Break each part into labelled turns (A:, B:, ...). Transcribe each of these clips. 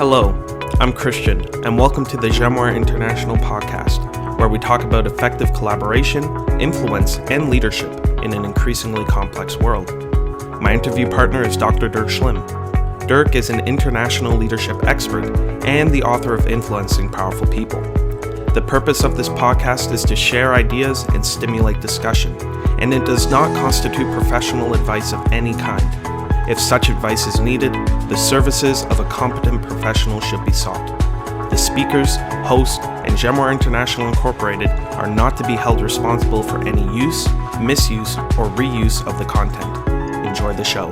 A: Hello, I'm Christian, and welcome to the Jamoir International Podcast, where we talk about effective collaboration, influence, and leadership in an increasingly complex world. My interview partner is Dr. Dirk Schlimm. Dirk is an international leadership expert and the author of Influencing Powerful People. The purpose of this podcast is to share ideas and stimulate discussion, and it does not constitute professional advice of any kind. If such advice is needed, the services of a competent professional should be sought. The speakers, host, and Jamoir International Incorporated are not to be held responsible for any use, misuse, or reuse of the content. Enjoy the show.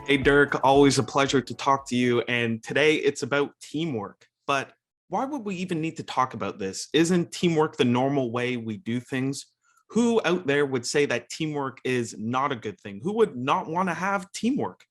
A: Hey Dirk, always a pleasure to talk to you, and today it's about teamwork. But why would we even need to talk about this? Isn't teamwork the normal way we do things? Who out there would say that teamwork is not a good thing? Who would not want to have teamwork?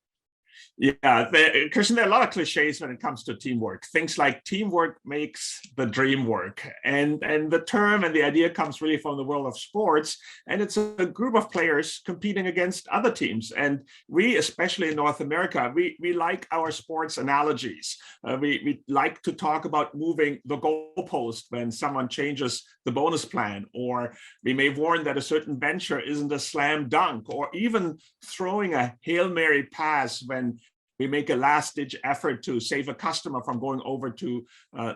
B: Yeah, Christian, there are a lot of cliches when it comes to teamwork. Things like teamwork makes the dream work. And the term and the idea comes really from the world of sports. And it's a group of players competing against other teams. And we, especially in North America, we like our sports analogies. We like to talk about moving the goalpost when someone changes the bonus plan, or we may warn that a certain venture isn't a slam dunk, or even throwing a Hail Mary pass when we make a last-ditch effort to save a customer from going over to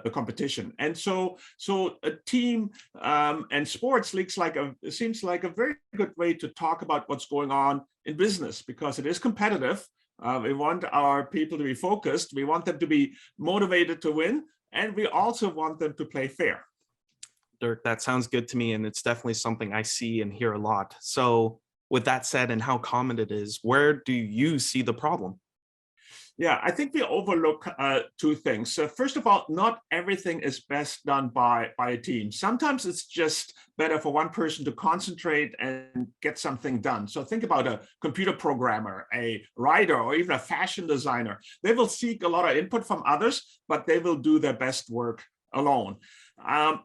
B: the competition. And so a team and sports seems like a very good way to talk about what's going on in business, because it is competitive. We want our people to be focused. We want them to be motivated to win, and we also want them to play fair.
A: Dirk, that sounds good to me, and it's definitely something I see and hear a lot. So with that said, and how common it is, where do you see the problem?
B: Yeah, I think we overlook two things. So first of all, not everything is best done by a team. Sometimes it's just better for one person to concentrate and get something done. So think about a computer programmer, a writer, or even a fashion designer. They will seek a lot of input from others, but they will do their best work alone.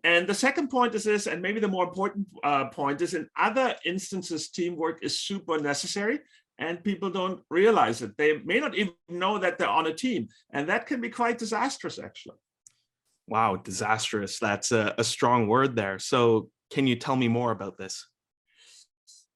B: And the second point is this, and maybe the more important point is, in other instances, teamwork is super necessary, and people don't realize it. They may not even know that they're on a team, and that can be quite disastrous, actually.
A: Wow, disastrous. That's a strong word there. So can you tell me more about this?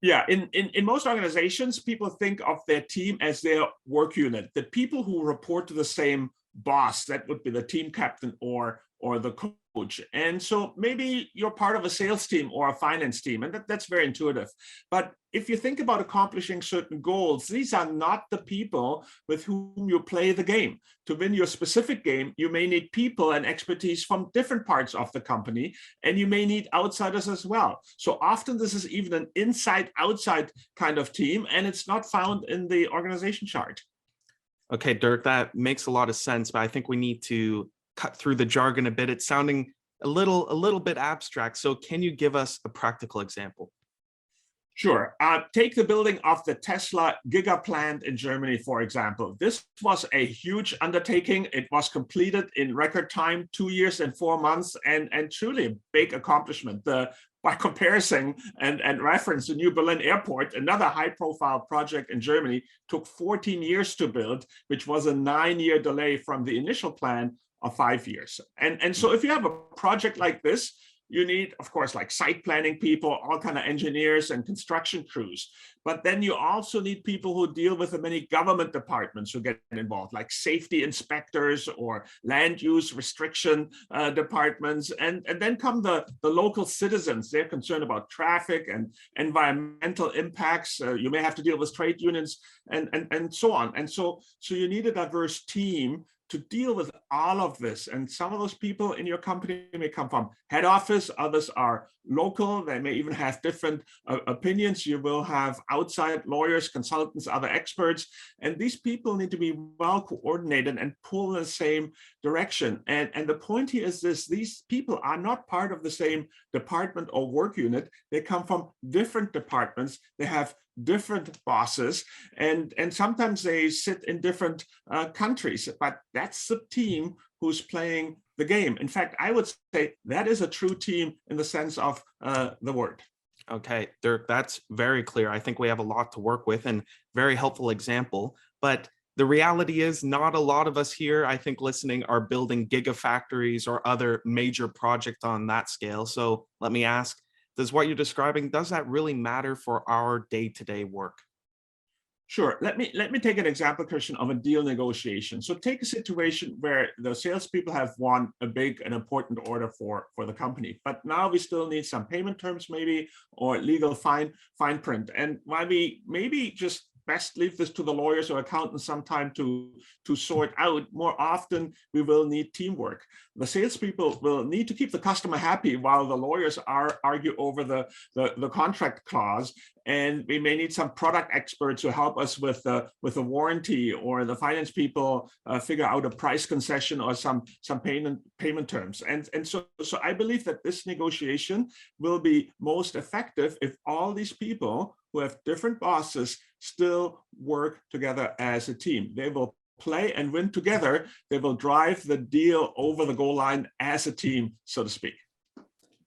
B: Yeah, in most organizations, people think of their team as their work unit, the people who report to the same boss. That would be the team captain or the coach. And so maybe you're part of a sales team or a finance team, and that's very intuitive. But if you think about accomplishing certain goals, these are not the people with whom you play the game. To win your specific game, you may need people and expertise from different parts of the company, and you may need outsiders as well. So often this is even an inside-outside kind of team, and it's not found in the organization chart.
A: Okay, Dirk, that makes a lot of sense, but I think we need to cut through the jargon a bit. It's sounding a little bit abstract. So can you give us a practical example?
B: Sure. Take the building of the Tesla Giga plant in Germany, for example. This was a huge undertaking. It was completed in record time, 2 years and 4 months, and truly a big accomplishment. By comparison and reference, the New Berlin Airport, another high-profile project in Germany, took 14 years to build, which was a 9-year delay from the initial plan of 5 years. And so if you have a project like this, you need, of course, like site planning people, all kind of engineers and construction crews. But then you also need people who deal with the many government departments who get involved, like safety inspectors or land use restriction departments. And then come the local citizens. They're concerned about traffic and environmental impacts. You may have to deal with trade unions and so on. And so you need a diverse team to deal with all of this. And some of those people in your company may come from head office, others are local, they may even have different opinions. You will have outside lawyers, consultants, other experts, and these people need to be well coordinated and pull in the same direction. And the point here is this: these people are not part of the same department or work unit. They come from different departments. They have different bosses, and sometimes they sit in different countries, but that's the team who's playing the game. In fact, I would say that is a true team in the sense of the word.
A: Okay, Dirk, that's very clear. I think we have a lot to work with and very helpful example. But the reality is not a lot of us here, I think listening, are building gigafactories or other major projects on that scale. So let me ask, does what you're describing, does that really matter for our day-to-day work?
B: Sure. Let me take an example, Christian, of a deal negotiation. So take a situation where the salespeople have won a big and important order for the company, but now we still need some payment terms, maybe, or legal fine print. And while we maybe just best leave this to the lawyers or accountants sometime to sort out, more often we will need teamwork. The salespeople will need to keep the customer happy while the lawyers argue over the contract clause. And we may need some product experts to help us with the warranty, or the finance people figure out a price concession or some payment terms. And so I believe that this negotiation will be most effective if all these people who have different bosses still work together as a team. They will play and win together. They will drive the deal over the goal line as a team, so to speak.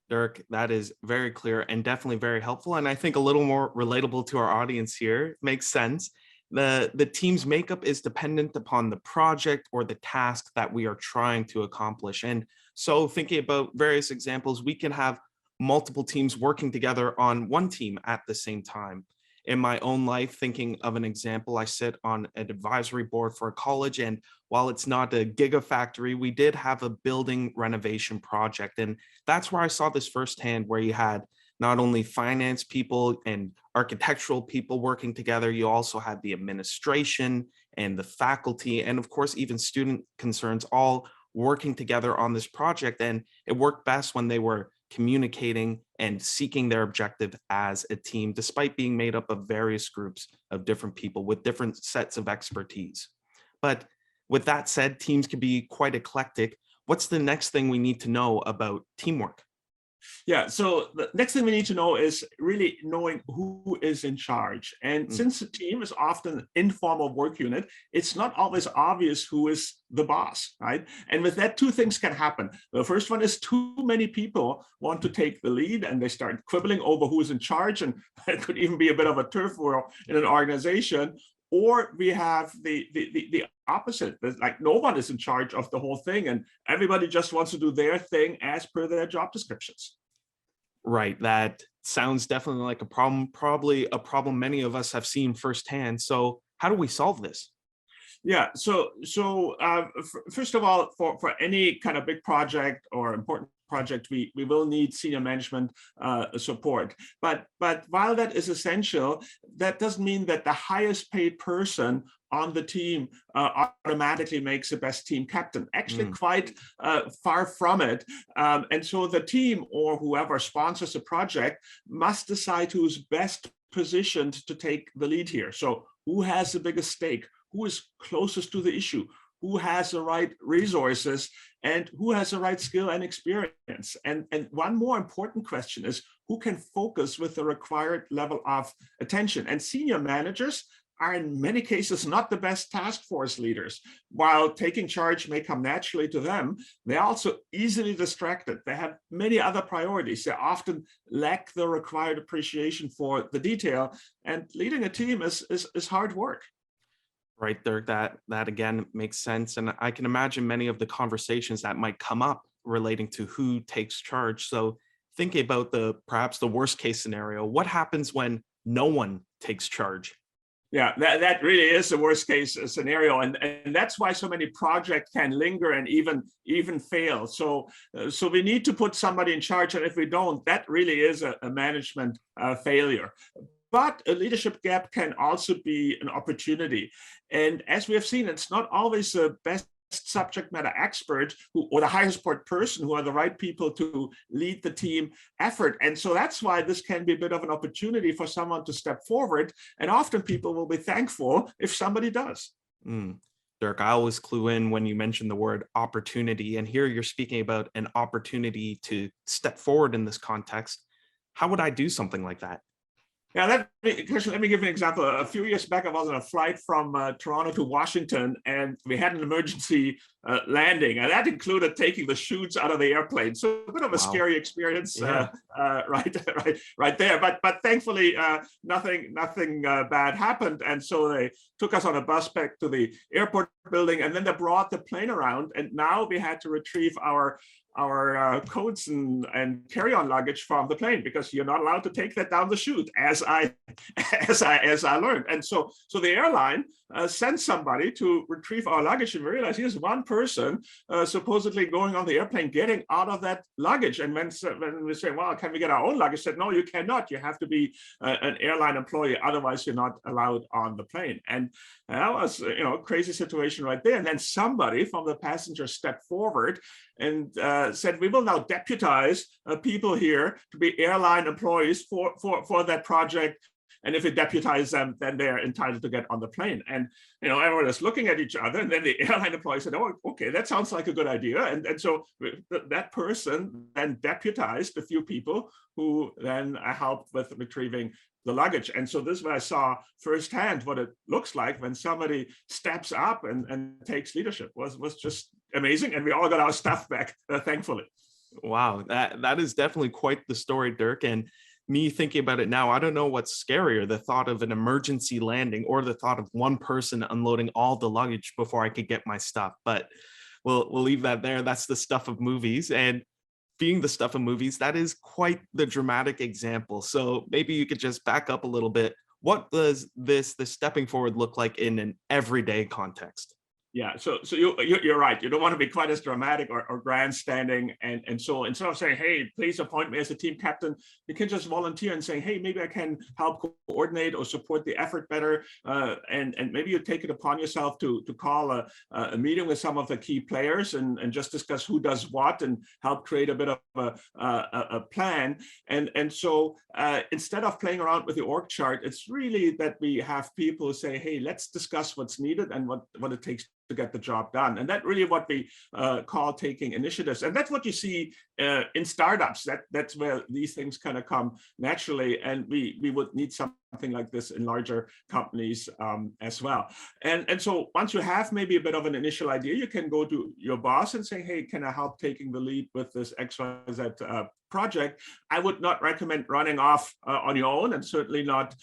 A: Dirk, that is very clear and definitely very helpful. And I think a little more relatable to our audience here. Makes sense. The team's makeup is dependent upon the project or the task that we are trying to accomplish. And so thinking about various examples, we can have multiple teams working together on one team at the same time. In my own life, thinking of an example, I sit on an advisory board for a college, and while it's not a gigafactory, we did have a building renovation project. And that's where I saw this firsthand, where you had not only finance people and architectural people working together, you also had the administration and the faculty, and of course, even student concerns all working together on this project. And it worked best when they were communicating and seeking their objective as a team, despite being made up of various groups of different people with different sets of expertise. But with that said, teams can be quite eclectic. What's the next thing we need to know about teamwork?
B: Yeah, so the next thing we need to know is really knowing who is in charge. And since a team is often an informal work unit, it's not always obvious who is the boss, right? And with that, two things can happen. The first one is too many people want to take the lead and they start quibbling over who is in charge, and it could even be a bit of a turf war in an organization. Or we have the opposite, like no one is in charge of the whole thing and everybody just wants to do their thing as per their job descriptions.
A: Right, that sounds definitely like a problem, probably a problem many of us have seen firsthand. So how do we solve this?
B: Yeah, first of all, for any kind of big project or important project, we will need senior management support. But while that is essential, that doesn't mean that the highest paid person on the team automatically makes the best team captain. Actually, quite far from it. And so the team, or whoever sponsors the project, must decide who's best positioned to take the lead here. So who has the biggest stake? Who is closest to the issue? Who has the right resources? And who has the right skill and experience? And one more important question is, who can focus with the required level of attention? And senior managers are in many cases not the best task force leaders. While taking charge may come naturally to them, they're also easily distracted. They have many other priorities. They often lack the required appreciation for the detail, and leading a team is hard work.
A: Right there, that again makes sense. And I can imagine many of the conversations that might come up relating to who takes charge. So thinking about perhaps the worst case scenario, what happens when no one takes charge?
B: Yeah, that really is the worst case scenario, and that's why so many projects can linger and even fail. So we need to put somebody in charge, and if we don't, that really is a management failure. But a leadership gap can also be an opportunity, and as we have seen, it's not always the best subject matter expert or the highest support person who are the right people to lead the team effort. And so that's why this can be a bit of an opportunity for someone to step forward. And often people will be thankful if somebody does.
A: Dirk, I always clue in when you mention the word opportunity. And here you're speaking about an opportunity to step forward in this context. How would I do something like that?
B: Yeah, let me give you an example. A few years back, I was on a flight from Toronto to Washington, and we had an emergency landing, and that included taking the chutes out of the airplane. So a bit of a
A: Wow.
B: scary experience,
A: Yeah.
B: right there. But thankfully, nothing bad happened, and so they took us on a bus back to the airport building, and then they brought the plane around, and now we had to retrieve our coats and carry-on luggage from the plane, because you're not allowed to take that down the chute, as I learned. And so the airline sent somebody to retrieve our luggage, and we realized here's one person supposedly going on the airplane, getting out of that luggage. And when we say, well, can we get our own luggage? Said, no, you cannot. You have to be an airline employee, otherwise you're not allowed on the plane. And that was, a crazy situation right there. And then somebody from the passenger stepped forward and said, we will now deputize people here to be airline employees for that project. And if we deputize them, then they're entitled to get on the plane. And everyone is looking at each other. And then the airline employee said, oh, okay, that sounds like a good idea. And so that person then deputized a few people who then helped with retrieving the luggage. And so this is where I saw firsthand what it looks like when somebody steps up and takes leadership. Was just amazing. And we all got our stuff back, thankfully.
A: Wow, that is definitely quite the story, Dirk. And me thinking about it now, I don't know what's scarier, the thought of an emergency landing or the thought of one person unloading all the luggage before I could get my stuff. But we'll leave that there. That's the stuff of movies. And being the stuff of movies, that is quite the dramatic example. So maybe you could just back up a little bit. What does the stepping forward look like in an everyday context?
B: Yeah, so you're right. You don't want to be quite as dramatic or grandstanding, and so instead of saying, "Hey, please appoint me as a team captain," you can just volunteer and say, "Hey, maybe I can help coordinate or support the effort better," and maybe you take it upon yourself to call a meeting with some of the key players and just discuss who does what and help create a bit of a plan. And so instead of playing around with the org chart, it's really that we have people who say, "Hey, let's discuss what's needed and what it takes to get the job done." And that's really what we call taking initiatives. And that's what you see in startups. That's where these things kind of come naturally. And we would need something like this in larger companies as well. And so once you have maybe a bit of an initial idea, you can go to your boss and say, "Hey, can I help taking the lead with this XYZ project?" I would not recommend running off on your own, and certainly not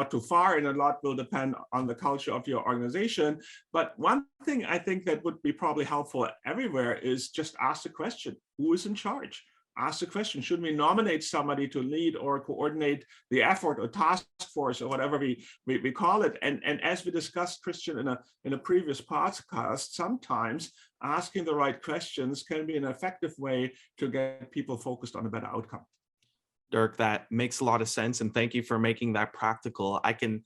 B: too far. And a lot will depend on the culture of your organization. But one thing I think that would be probably helpful everywhere is just ask the question: who is in charge? Ask the question: should we nominate somebody to lead or coordinate the effort or task force or whatever we call it? And as we discussed, Christian, in a previous podcast, sometimes asking the right questions can be an effective way to get people focused on a better outcome.
A: Dirk, that makes a lot of sense. And thank you for making that practical. I can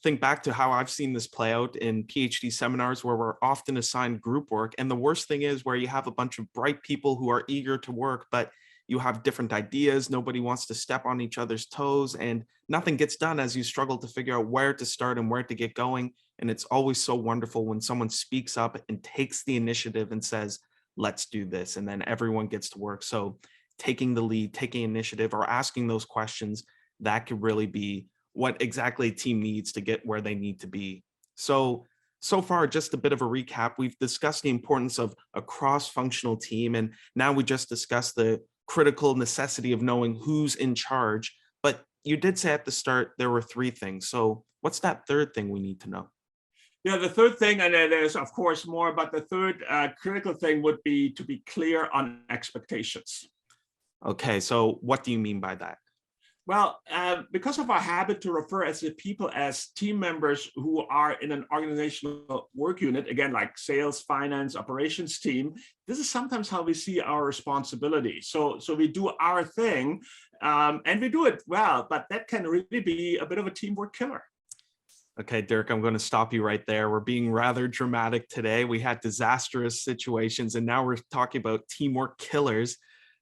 A: think back to how I've seen this play out in PhD seminars where we're often assigned group work. And the worst thing is where you have a bunch of bright people who are eager to work, but you have different ideas. Nobody wants to step on each other's toes, and nothing gets done as you struggle to figure out where to start and where to get going. And it's always so wonderful when someone speaks up and takes the initiative and says, let's do this. And then everyone gets to work. So taking the lead, taking initiative, or asking those questions, that could really be what exactly a team needs to get where they need to be. So far, just a bit of a recap. We've discussed the importance of a cross-functional team, and now we just discussed the critical necessity of knowing who's in charge. But you did say at the start there were three things. So what's that third thing we need to know?
B: Yeah, the third thing, and there's of course more, but the third critical thing would be to be clear on expectations.
A: Okay, so what do you mean by that?
B: Well, because of our habit to refer as the people as team members who are in an organizational work unit, again, like sales, finance, operations team, this is sometimes how we see our responsibility. So we do our thing and we do it well, but that can really be a bit of a teamwork killer.
A: Okay, Dirk, I'm going to stop you right there. We're being rather dramatic today. We had disastrous situations, and now we're talking about teamwork killers.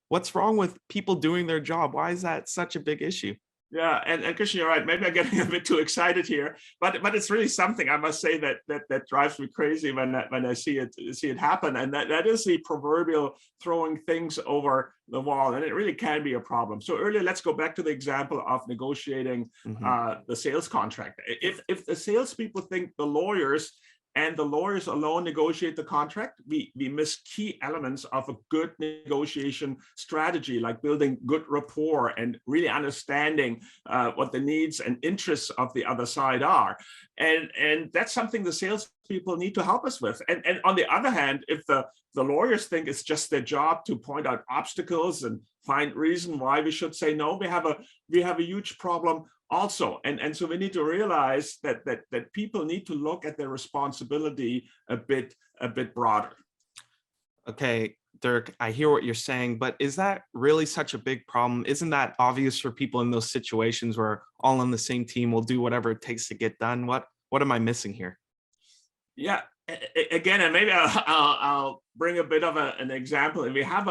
A: What's wrong with people doing their job? Why is that such a big issue?
B: Yeah, and Christian, you're right. Maybe I'm getting a bit too excited here, but it's really something, I must say, that drives me crazy when I see it happen, and that is the proverbial throwing things over the wall, and it really can be a problem. So earlier, let's go back to the example of negotiating the sales contract. If the salespeople think the lawyers and the lawyers alone negotiate the contract, we miss key elements of a good negotiation strategy, like building good rapport and really understanding what the needs and interests of the other side are. And that's something the salespeople need to help us with. And on the other hand, if the lawyers think it's just their job to point out obstacles and find reason why we should say no, we have a huge problem also. And so we need to realize that people need to look at their responsibility a bit broader.
A: Okay, Dirk, I hear what you're saying, but is that really such a big problem? Isn't that obvious for people in those situations where all on the same team will do whatever it takes to get done? What am I missing here?
B: Yeah, again, and maybe I'll bring a bit of an example. We have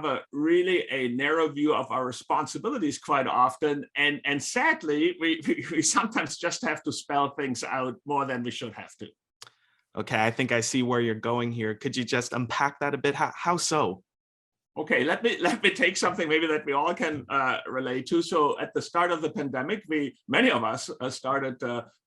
B: a really a narrow view of our responsibilities quite often, and sadly, we sometimes just have to spell things out more than we should have to.
A: Okay, I think I see where you're going here. Could you just unpack that a bit? How so?
B: Okay, let me take something maybe that we all can relate to. So at the start of the pandemic, many of us started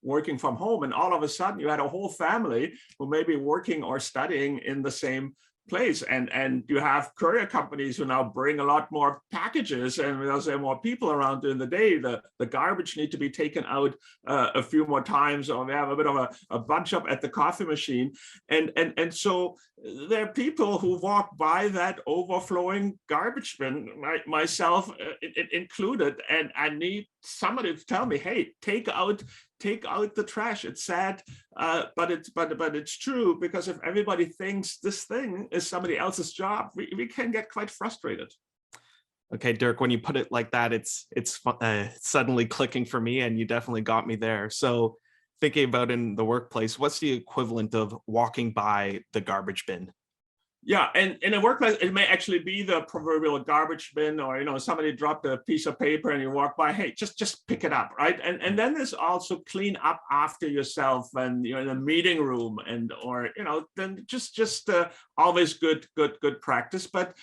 B: working from home, and all of a sudden you had a whole family who may be working or studying in the same place, and you have courier companies who now bring a lot more packages, and there's more people around during the day. The garbage need to be taken out a few more times, or we have a bit of a bunch up at the coffee machine, and so there are people who walk by that overflowing garbage bin, myself included, and I need somebody to tell me, hey, take out the trash. It's sad, but it's true, because if everybody thinks this thing is somebody else's job, we can get quite frustrated.
A: Okay, Dirk, when you put it like that, it's suddenly clicking for me, and you definitely got me there. So thinking about in the workplace, what's the equivalent of walking by the garbage bin?
B: Yeah, and in a workplace, it may actually be the proverbial garbage bin, or somebody dropped a piece of paper and you walk by, hey, just pick it up, right? And then there's also clean up after yourself when you're in a meeting room, or then just always good practice. But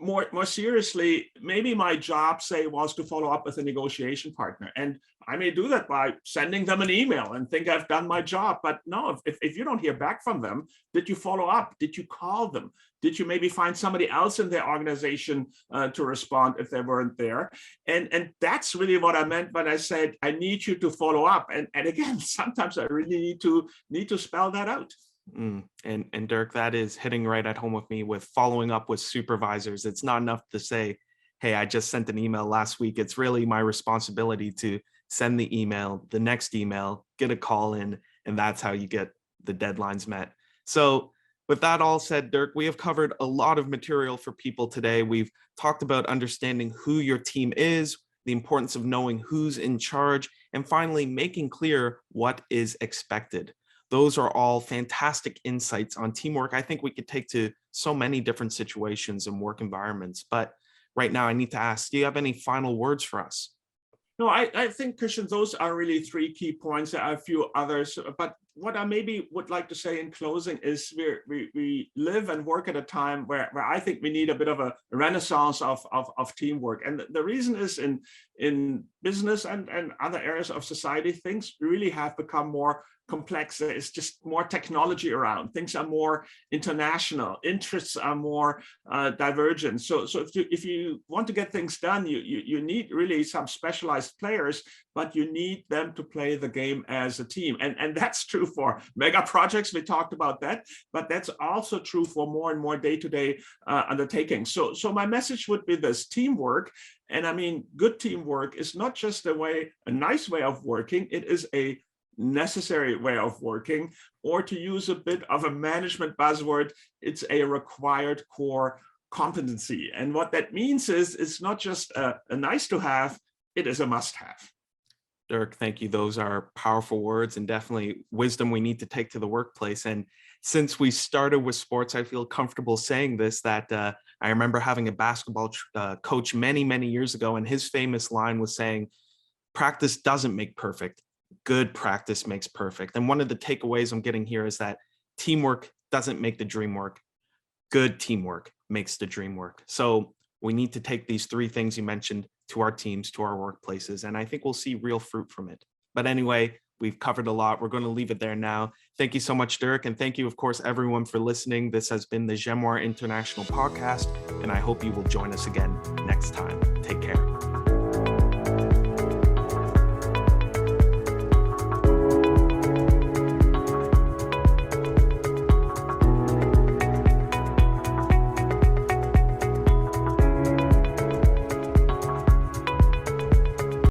B: more seriously, maybe my job, say, was to follow up with a negotiation partner, and I may do that by sending them an email and think I've done my job. But no, if you don't hear back from them, did you follow up? Did you call them? Did you maybe find somebody else in their organization to respond if they weren't there? And that's really what I meant when I said I need you to follow up. And again, sometimes I really need to spell that out.
A: And Dirk, that is hitting right at home with me with following up with supervisors. It's not enough to say, hey, I just sent an email last week. It's really my responsibility to send the email, the next email, get a call in, and that's how you get the deadlines met. So with that all said, Dirk, we have covered a lot of material for people today. We've talked about understanding who your team is, the importance of knowing who's in charge, and finally making clear what is expected. Those are all fantastic insights on teamwork. I think we could take to so many different situations and work environments. But right now, I need to ask, do you have any final words for us?
B: No, I think, Christian, those are really three key points. There are a few others, but what I maybe would like to say in closing is we live and work at a time where I think we need a bit of a renaissance of teamwork. And the reason is in business and other areas of society, things really have become more complex. There's just more technology around. Things are more international. Interests are more divergent. So if you want to get things done, you need really some specialized players, but you need them to play the game as a team. And that's true for mega projects. We talked about that, but that's also true for more and more day-to-day undertakings. So my message would be this: teamwork. And I mean, good teamwork is not just a nice way of working. It is a necessary way of working, or to use a bit of a management buzzword, it's a required core competency. And what that means is it's not just a nice to have, it is a must have.
A: Dirk, thank you. Those are powerful words and definitely wisdom we need to take to the workplace. And since we started with sports, I feel comfortable saying this, that I remember having a basketball coach many, many years ago, and his famous line was saying, practice doesn't make perfect. Good practice makes perfect. And one of the takeaways I'm getting here is that teamwork doesn't make the dream work. Good teamwork makes the dream work. So we need to take these three things you mentioned to our teams, to our workplaces, and I think we'll see real fruit from it. But anyway, we've covered a lot. We're going to leave it there now. Thank you so much, Dirk. And thank you, of course, everyone for listening. This has been the Gemoire International Podcast, and I hope you will join us again next time. Take care.